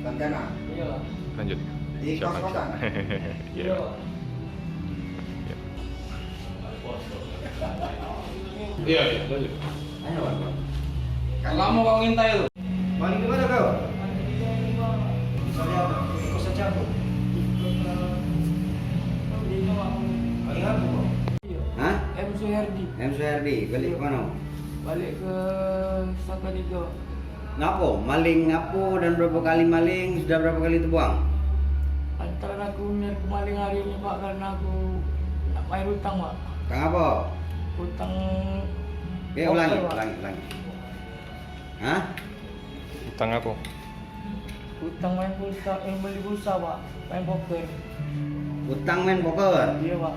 Tantana. Iya. Lanjut. Di Siapa? kos-kosan. Iya. Iya, iya, lanjut. Ayo, Bang. Lama kau ngintai lu? Balik kemana kau? Bisa lihat di kosan siapa? Balik apa kau? Hah? M. Suherdi. M. Suherdi, balik ke mana? Balik ke Sakariga. Ngapo? Maling ngapo dan berapa kali maling? Sudah berapa kali terbuang? Antara aku niat kemaling hari ini Pak karena aku nak bayar hutang Pak. Kang apa? Hutang. Ulangi, Pak. ulangi. Hah? Utang apa? Hutang main pulsa, beli pulsa Pak. Main poker. Utang main poker. Iya Pak.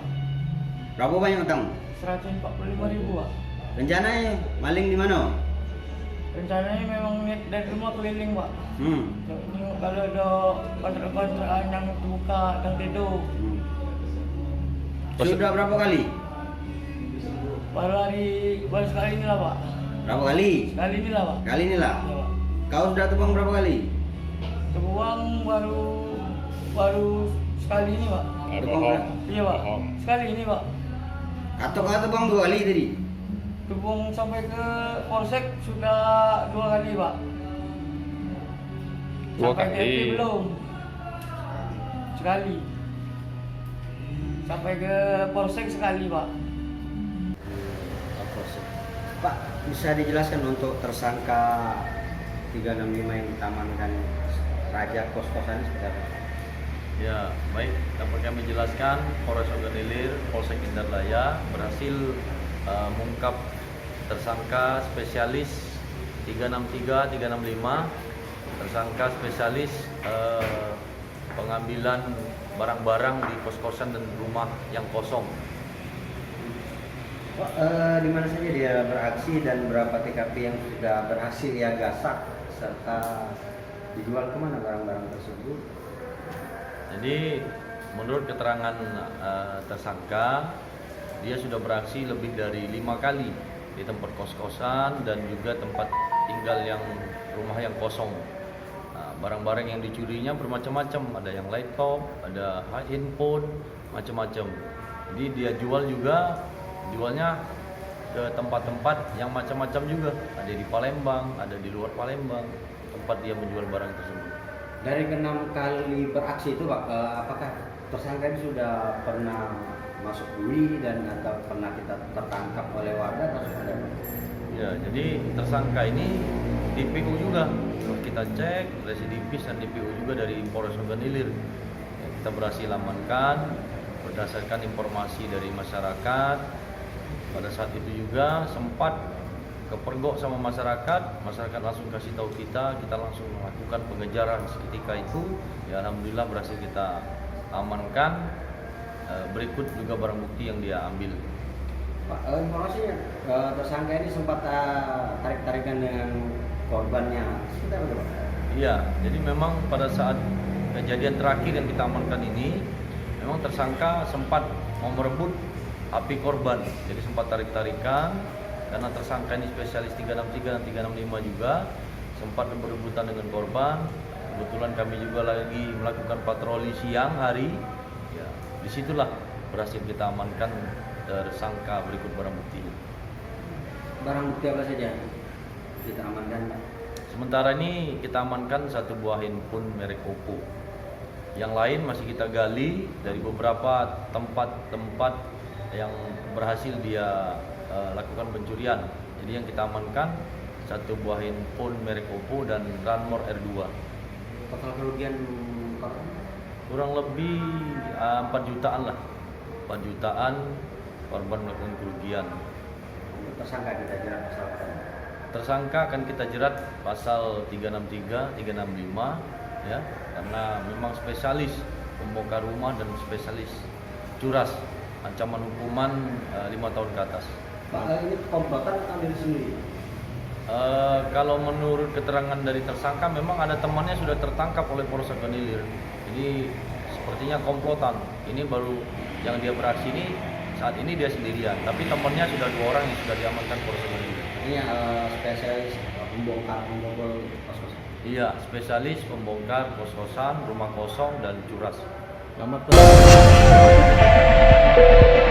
Berapa banyak utang? 145.000 Pak. Rencananya maling di mana? Rencananya memang niat dari rumah keliling Pak. Ini kalau ada kontrak-kontrak yang terbuka dan tidur. Sudah berapa kali? Baru sekali ini lah Pak. Berapa kali? Sekali ini lah Pak. Kali ini lah. Iya, Pak. Kau sudah terbuang berapa kali? Terbuang baru sekali ini Pak. Bohong. Iya Pak. Bohong. Sekali ini Pak. Atau kau terbuang 2 kali tadi? Terbuang sampai ke Polsek sudah 2 kali Pak. Dua Sampai kali. ke FP belum. Sekali. Sampai ke Polsek sekali Pak. Pak, bisa dijelaskan untuk tersangka 365 yang ditamankan Raja kos-kosan ini seperti apa? Ya, baik. Dapat kami jelaskan, Polres Oganilir, Polsek Indarlaya berhasil mengungkap tersangka spesialis 363, 365, tersangka spesialis pengambilan barang-barang di kos-kosan dan rumah yang kosong. Pak, di mana saja dia beraksi dan berapa TKP yang sudah berhasil ia gasak serta dijual kemana barang-barang tersebut? Jadi, menurut keterangan tersangka, dia sudah beraksi lebih dari 5 kali di tempat kos-kosan dan juga tempat tinggal yang rumah yang kosong. Barang-barang yang dicurinya bermacam-macam, ada yang laptop, ada handphone, macam-macam. Jadi dia jualnya ke tempat-tempat yang macam-macam juga. Ada di Palembang, ada di luar Palembang, tempat dia menjual barang tersebut. Dari ke-6 kali beraksi itu Pak, apakah tersangka ini sudah pernah masuk bui dan atau pernah kita tertangkap oleh warga atau sudah ada? Ya, jadi tersangka ini DPO juga. Kita cek residivis dan DPO juga dari Polres Oganilir. Ya, kita berhasil amankan berdasarkan informasi dari masyarakat. Pada saat itu juga sempat kepergok sama masyarakat langsung kasih tahu kita langsung melakukan pengejaran seketika itu. Ya, alhamdulillah berhasil kita amankan. Berikut juga barang bukti yang dia ambil. Pak, informasinya tersangka ini sempat tarik-tarikan dengan korbannya. Seperti apa Pak? Iya, jadi memang pada saat kejadian terakhir yang kita amankan ini, memang tersangka sempat mau merebut HP korban. Jadi sempat tarik-tarikan karena tersangka ini spesialis 363 dan 365 juga sempat berebutan dengan korban. Kebetulan kami juga lagi melakukan patroli siang hari. Ya, disitulah berhasil kita amankan tersangka berikut barang bukti. Barang bukti apa saja kita amankan Pak? Sementara ini kita amankan satu buah handphone merek Oppo. Yang lain masih kita gali dari beberapa tempat-tempat yang berhasil dia lakukan pencurian. Jadi yang kita amankan satu buah handphone merek Oppo dan Ranmor R2. Total kerugian korban? Kurang lebih 4 jutaan lah. 4 jutaan korban melakukan kerugian. Untuk tersangka kita jerat pasal apa? Tersangka akan kita jerat pasal 363, 365 ya, karena memang spesialis pembongkar rumah dan spesialis curas. Ancaman hukuman 5 tahun ke atas. Pak, ini komplotan atau diri sendiri? Kalau menurut keterangan dari tersangka memang ada temannya sudah tertangkap oleh Polres Oganilir. Jadi sepertinya komplotan. Ini baru yang dia beraksi ini saat ini dia sendirian, tapi temannya sudah 2 orang yang sudah diamankan Polres Oganilir. Ini spesialis pembongkar kos-kosan. Iya, spesialis pembongkar kos-kosan, rumah kosong dan curas. Selamat